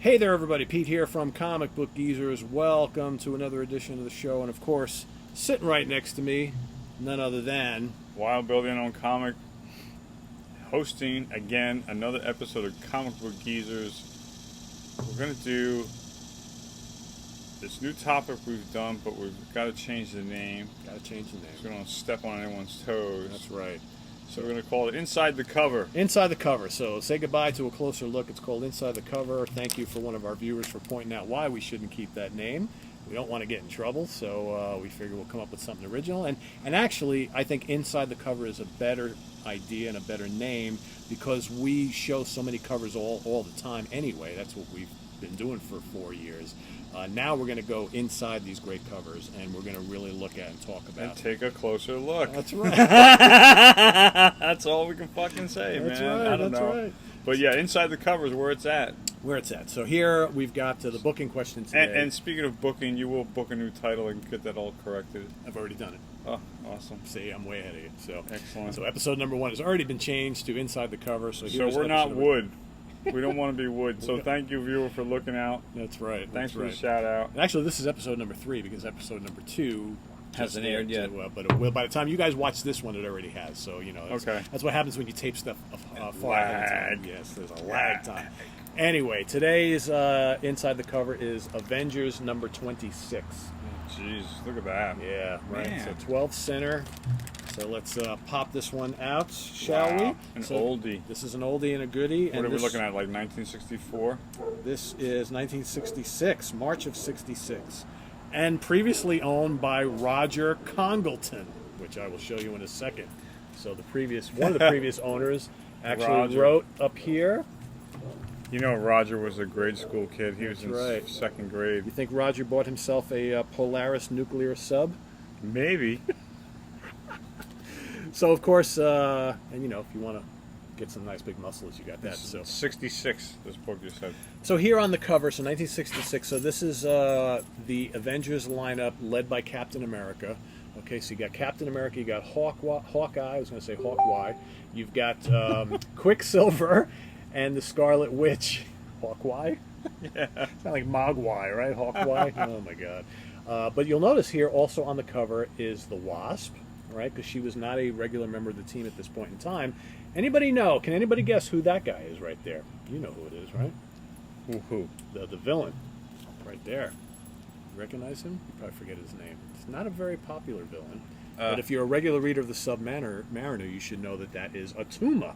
Hey there, everybody. Pete here from Comic Book Geezers. Welcome to another edition of the show. And, of course, sitting right next to me, none other than... Wild Bill the Unknown Comic, hosting, again, another episode of Comic Book Geezers. We're going to do this new topic we've done, but we've got to change the name. Got to change the name. So we don't step on anyone's toes. That's right. So we're going to call it Inside the Cover. Inside the Cover. So say goodbye to a closer look. It's called Inside the Cover. Thank you for one of our viewers for pointing out why we shouldn't keep that name. We don't want to get in trouble, so we figure we'll come up with something original. And actually, I think Inside the Cover is a better idea and a better name because we show so many covers all the time anyway. That's what we've been doing for 4 years. Now we're going to go inside these great covers, and we're going to really look at and talk about And take a closer look. That's right. That's all we can fucking say, That's man. right, I don't that's know. right. But yeah, Inside the Cover is where it's at. Where it's at. So here we've got the booking question today. And speaking of booking, you will book a new title and get that all corrected. I've already done it. Oh, awesome. See, I'm way ahead of you. So Excellent. So episode number 1 has already been changed to Inside the Cover. So we're not wood. We don't want to be wood. So thank you, viewer, for looking out. That's right. Thanks for the shout out. And actually, this is episode number 3 because episode number 2 hasn't aired yet. But it will. By the time you guys watch this one, it already has. So that's what happens when you tape stuff far ahead of time. Yes, there's a lag time. Anyway, today's Inside the Cover is Avengers number 26. Jeez, look at that. Yeah, right. Man. So 12 center. So let's pop this one out, shall we? An oldie. This is an oldie and a goodie. What are we looking at, like 1964? This is 1966, March of 66. And previously owned by Roger Congleton, which I will show you in a second. So one of the previous owners actually wrote up here. You know, Roger was a grade school kid. He was in second grade. You think Roger bought himself a Polaris nuclear sub? Maybe. So, of course, and if you want to get some nice big muscles, you got that. So 66, this book you said. So here on the cover, so 1966, so this is the Avengers lineup led by Captain America. Okay, so you got Captain America, you got Hawkeye, I was going to say Hawkeye. You've got Quicksilver and the Scarlet Witch. Hawkeye? Yeah. Sound like Mogwai, right? Hawkeye? Oh, my God. But you'll notice here also on the cover is the Wasp. Right, because she was not a regular member of the team at this point in time. Anybody know? Can anybody guess who that guy is right there? You know who it is, right? Who? The villain, right there. Recognize him? You probably forget his name. It's not a very popular villain, but if you're a regular reader of the Submariner, you should know that is Attuma.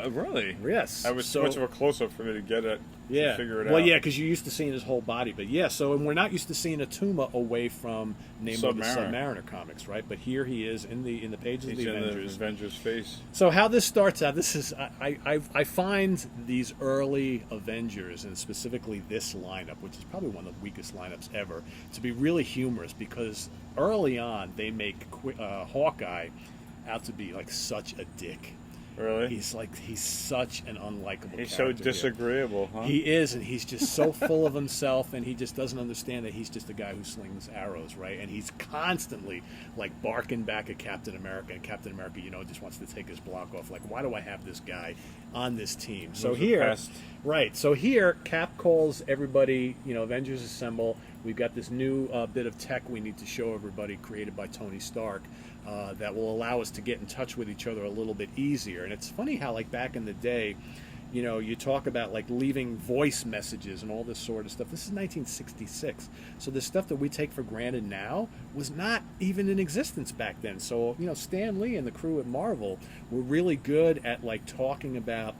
Really? Yes. That was too much of a close-up for me to get it. Yeah. To figure it well, out. yeah, because you're used to seeing his whole body. But yeah, and we're not used to seeing Attuma away from name of the Submariner comics, right? But here he is in the pages of the Avengers. The Avengers face. So how this starts out, this is I find these early Avengers, and specifically this lineup, which is probably one of the weakest lineups ever, to be really humorous because early on they make Hawkeye out to be like such a dick. Really? He's such an unlikable character. He's so disagreeable, huh? He is, and he's just so full of himself, and he just doesn't understand that he's just a guy who slings arrows, right? And he's constantly, like, barking back at Captain America, and Captain America, just wants to take his block off. Like, why do I have this guy on this team? So here, Cap calls everybody, Avengers assemble. We've got this new bit of tech we need to show everybody created by Tony Stark. That will allow us to get in touch with each other a little bit easier. And it's funny how, like, back in the day, you talk about, like, leaving voice messages and all this sort of stuff. This is 1966. So the stuff that we take for granted now was not even in existence back then. So, Stan Lee and the crew at Marvel were really good at, like, talking about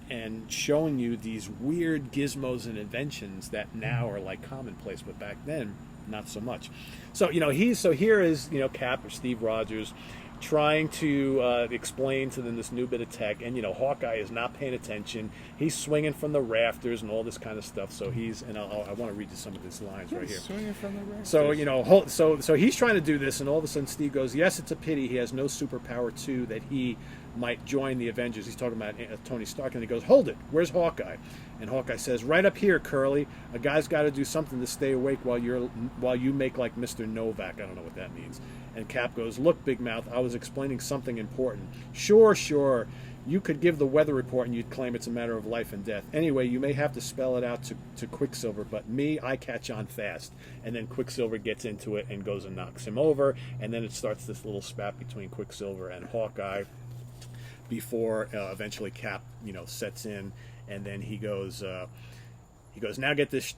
and showing you these weird gizmos and inventions that now are, like, commonplace, but back then not so much. So here is Cap or Steve Rogers trying to explain to them this new bit of tech, and Hawkeye is not paying attention. He's swinging from the rafters and all this kind of stuff. So I want to read you some of these lines right here. Swinging from the rafters. So he's trying to do this, and all of a sudden Steve goes, "Yes, it's a pity he has no superpower too that he might join the Avengers." He's talking about Tony Stark, and he goes, "Hold it, where's Hawkeye?" And Hawkeye says, "Right up here, Curly. A guy's got to do something to stay awake while you make like Mr. Novak." I don't know what that means. And Cap goes, "Look, Big Mouth, I was explaining something important." Sure. You could give the weather report and you'd claim it's a matter of life and death. Anyway, you may have to spell it out to Quicksilver, but me, I catch on fast. And then Quicksilver gets into it and goes and knocks him over, and then it starts this little spat between Quicksilver and Hawkeye before eventually Cap, sets in, and then he goes, now get this,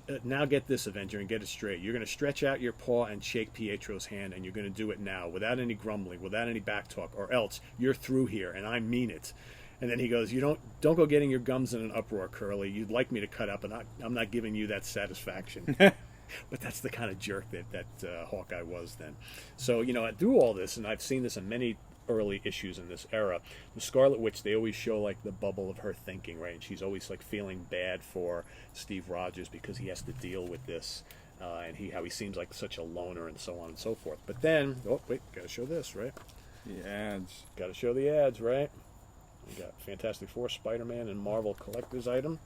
Avenger, and get it straight. You're going to stretch out your paw and shake Pietro's hand, and you're going to do it now, without any grumbling, without any backtalk, or else you're through here, and I mean it. And then he goes, don't go getting your gums in an uproar, Curly. You'd like me to cut up, and I'm not giving you that satisfaction. But that's the kind of jerk that Hawkeye was then. So, through all this, and I've seen this in many early issues in this era, the Scarlet Witch, they always show like the bubble of her thinking, right? And she's always like feeling bad for Steve Rogers because he has to deal with this, and how he seems like such a loner and so on and so forth. But then, gotta show this, right? The ads. Gotta show the ads, right? We got Fantastic Four, Spider-Man, and Marvel collector's item.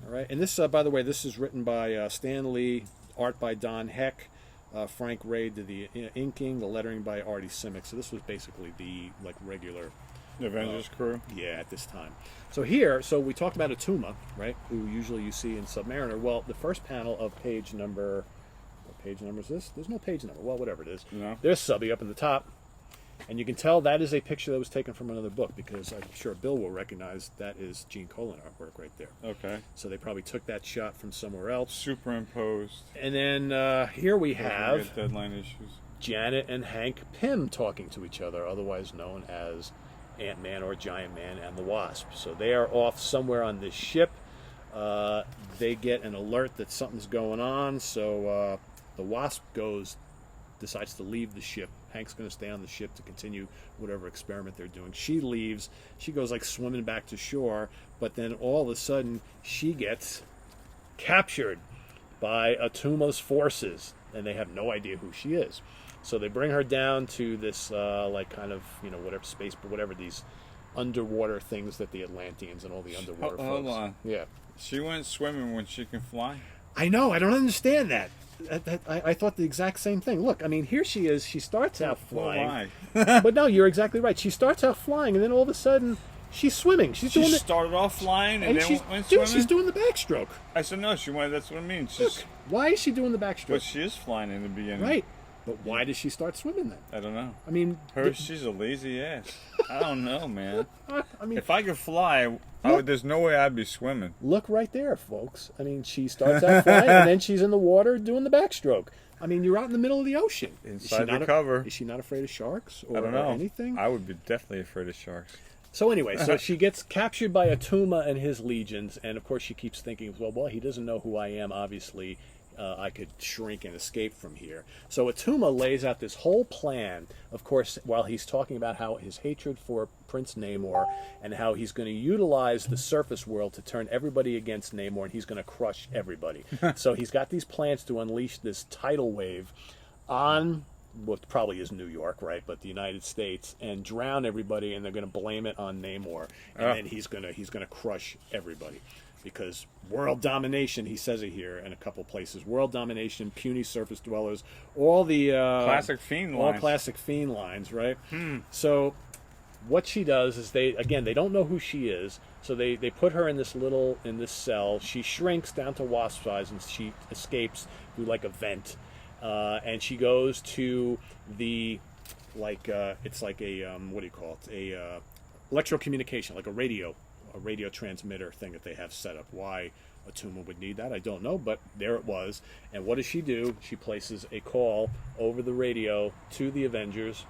All right, and this, by the way, this is written by Stan Lee, art by Don Heck. Frank Ray did the inking, the lettering by Artie Simic. So this was basically the regular Avengers crew. Yeah, at this time. So here, we talked about Attuma, right? Who usually you see in Submariner. Well, the first panel of page number, what page number is this? There's no page number. Well, whatever it is. No. There's Subby up in the top. And you can tell that is a picture that was taken from another book, because I'm sure Bill will recognize that is Gene Colan artwork right there. Okay. So they probably took that shot from somewhere else. Superimposed. And then here we have deadline issues. Janet and Hank Pym talking to each other, otherwise known as Ant-Man or Giant Man and the Wasp. So they are off somewhere on this ship. They get an alert that something's going on, so the Wasp decides to leave the ship. Hank's going to stay on the ship to continue whatever experiment they're doing. She leaves. She goes like swimming back to shore, but then all of a sudden she gets captured by Attuma's forces, and they have no idea who she is. So they bring her down to this whatever space, but whatever these underwater things that the Atlanteans and all the underwater folks. Hold on. Yeah. She went swimming when she can fly? I know. I don't understand that. I thought the exact same thing. Look, I mean, here she is. She starts out flying. But no, you're exactly right. She starts out flying, and then all of a sudden, she's swimming. She started off flying and then went swimming? She's doing the backstroke. I said, no, that's what it means. Look, why is she doing the backstroke? But she is flying in the beginning. Right. But why does she start swimming then? I don't know. I mean... she's a lazy ass. I don't know, man. I mean... If I could fly, there's no way I'd be swimming. Look right there, folks. I mean, she starts out flying, and then she's in the water doing the backstroke. I mean, you're out in the middle of the ocean. Inside the cover. Is she not afraid of sharks or I don't know. anything? I would be definitely afraid of sharks. So anyway, she gets captured by Attuma and his legions, and of course she keeps thinking, well, he doesn't know who I am, obviously. I could shrink and escape from here. So Attuma lays out this whole plan, of course, while he's talking about how his hatred for Prince Namor and how he's going to utilize the surface world to turn everybody against Namor, and he's going to crush everybody. So he's got these plans to unleash this tidal wave on what probably is New York, right, but the United States, and drown everybody, and they're going to blame it on Namor, and then he's going to crush everybody. Because world domination, he says it here in a couple places. World domination, puny surface dwellers, all the classic Fiend lines. All classic Fiend lines, right? So what she does is they don't know who she is, so they put her in this cell. She shrinks down to wasp size, and she escapes through like a vent, and she goes to the it's like a what do you call it? A electrocommunication, like a radio transmitter thing that they have set up. Why Attuma would need that, I don't know, but there it was. And what does she do? She places a call over the radio to the Avengers,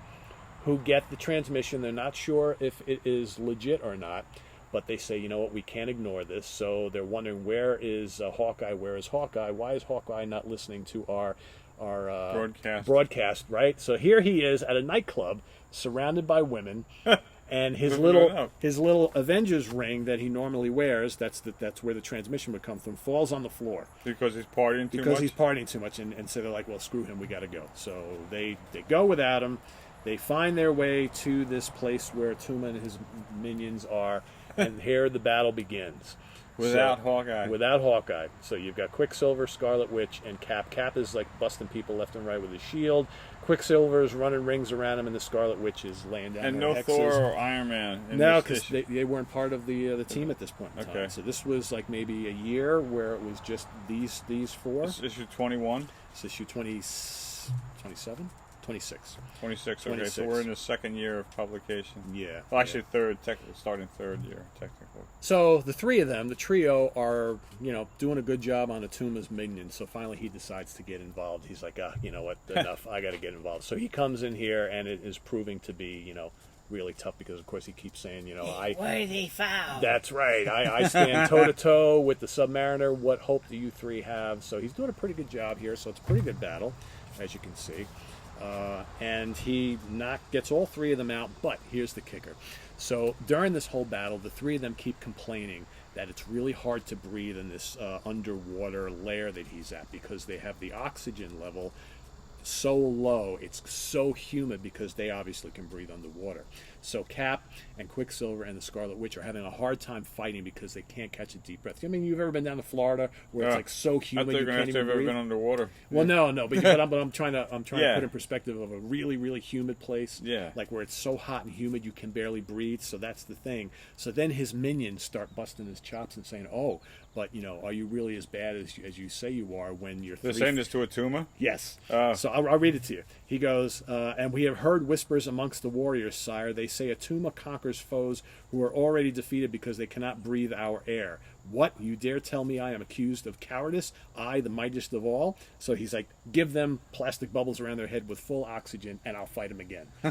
who get the transmission. They're not sure if it is legit or not, but they say, you know what, we can't ignore this. So they're wondering, where is Hawkeye? Where is Hawkeye? Why is Hawkeye not listening to our broadcast, right? So here he is at a nightclub, surrounded by women. And his little Avengers ring that he normally wears, that's where the transmission would come from, falls on the floor. Because he's partying too much? Because he's partying too much, and so they're like, well, screw him, we got to go. So they go without him. They find their way to this place where Attuma and his minions are, and here the battle begins. Without Hawkeye. Without Hawkeye. So you've got Quicksilver, Scarlet Witch, and Cap. Cap is like busting people left and right with his shield. Quicksilver is running rings around him, and the Scarlet Witch is laying down And her no hexes. Thor or Iron Man. No, because they weren't part of the team at this point in time. Okay. So this was like maybe a year where it was just these four. This issue 21? It's issue 27? 26. 26, okay. 26. So we're in the second year of publication. Yeah. Well, actually, starting third year, technically. So the three of them, the trio, are doing a good job on Attuma's minions. So finally he decides to get involved. He's like, you know what, enough. I got to get involved. So he comes in here, and it is proving to be, really tough because, of course, he keeps saying, worthy foul. That's right. I stand toe to toe with the Submariner. What hope do you three have? So he's doing a pretty good job here. So it's a pretty good battle, as you can see. And he gets all three of them out, but here's the kicker. So during this whole battle, the three of them keep complaining that it's really hard to breathe in this underwater lair that he's at because they have the oxygen level so low, it's so humid because they obviously can breathe underwater. So Cap and Quicksilver and the Scarlet Witch are having a hard time fighting because they can't catch a deep breath. I mean, you've ever been down to Florida where it's like so humid you can't even breathe? Been underwater. Well, no, but I'm trying to put in perspective of a really, really humid place. Yeah. Like where it's so hot and humid you can barely breathe. So that's the thing. So then his minions start busting his chops and saying, "Oh, but are you really as bad as you say you are when you're?" They're saying this to Attuma? Yes. So I'll read it to you. He goes, and we have heard whispers amongst the warriors, sire. They say Attuma conquers foes who are already defeated because they cannot breathe our air. What? You dare tell me I am accused of cowardice? I, the mightiest of all? So he's like, give them plastic bubbles around their head with full oxygen, and I'll fight them again. So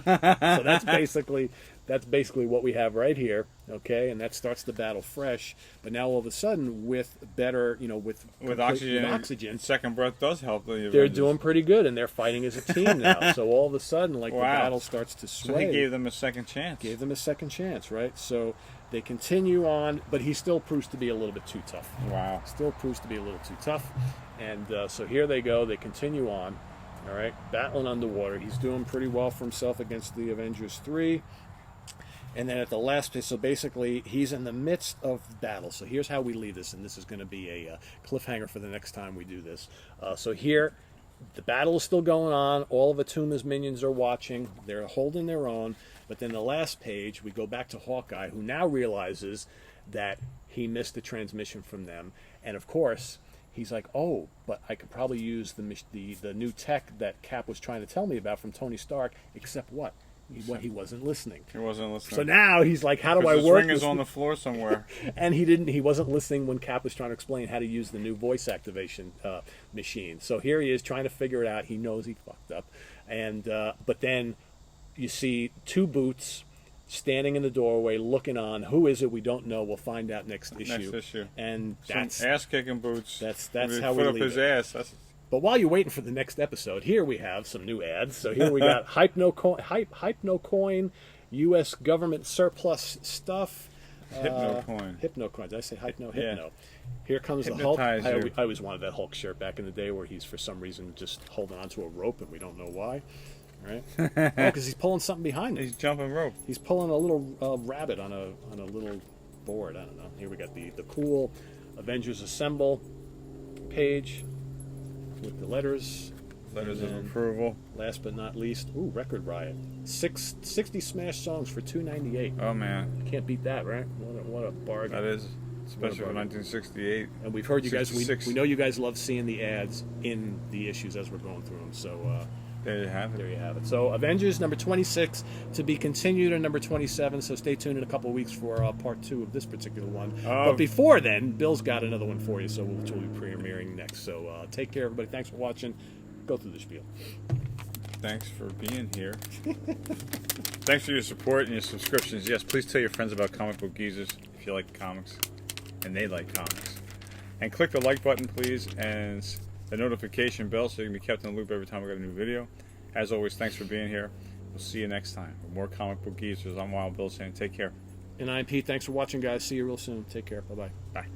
that's basically what we have right here, okay? And that starts the battle fresh. But now all of a sudden, with better, with oxygen, second breath does help. They're doing pretty good, and they're fighting as a team now. So all of a sudden, the battle starts to sway. So he gave them a second chance. Gave them a second chance, right? So they continue on, but he still proves to be a little bit too tough. Wow. Still proves to be a little too tough. And so here they go. They continue on, all right, battling underwater. He's doing pretty well for himself against the Avengers 3. And then at the last place, so basically he's in the midst of battle. So here's how we leave this, and this is going to be a cliffhanger for the next time we do this. So here, the battle is still going on. All of Attuma's minions are watching. They're holding their own. But then the last page, we go back to Hawkeye, who now realizes that he missed the transmission from them. And of course, he's like, oh, but I could probably use the new tech that Cap was trying to tell me about from Tony Stark, except what? He wasn't listening. He wasn't listening. So now he's like, how do I his work ring is on the floor somewhere. And he wasn't listening when Cap was trying to explain how to use the new voice activation machine. So here he is trying to figure it out. He knows he fucked up. And but then you see two boots standing in the doorway looking on. Who is it? We don't know. We'll find out next issue. And that's ass-kicking boots. That's how we leave his it. Ass. But while you're waiting for the next episode, here we have some new ads. So here we got Hype No Coin, U.S. government surplus stuff. Hypnocoin. Did I say Hype No? Hypno. Yeah. Here comes the Hulk. I always wanted that Hulk shirt back in the day where he's for some reason just holding onto a rope and we don't know why. Right? Because he's pulling something behind him. He's jumping rope. He's pulling a little rabbit on a little board. I don't know. Here we got the cool Avengers Assemble page with the letters of approval. Last but not least, Record Riot. 60 smash songs for $2.98. Oh man, you can't beat that, right? What a bargain. That is, especially for 1968. And we've heard you guys. We know you guys love seeing the ads in the issues as we're going through them. So there you have it. So Avengers number 26 to be continued on number 27. So stay tuned in a couple of weeks for part 2 of this particular one. But before then, Bill's got another one for you, so which will be premiering next. So take care, everybody. Thanks for watching. Go through the spiel. Thanks for being here. Thanks for your support and your subscriptions. Yes, please tell your friends about Comic Book Geezers if you like comics and they like comics. And click the like button, please, and the notification bell so you can be kept in the loop every time we got a new video. As always, thanks for being here. We'll see you next time with more Comic Book Geezers. I'm Wild Bill saying take care. And I'm Pete. Thanks for watching, guys. See you real soon. Take care. Bye-bye. Bye.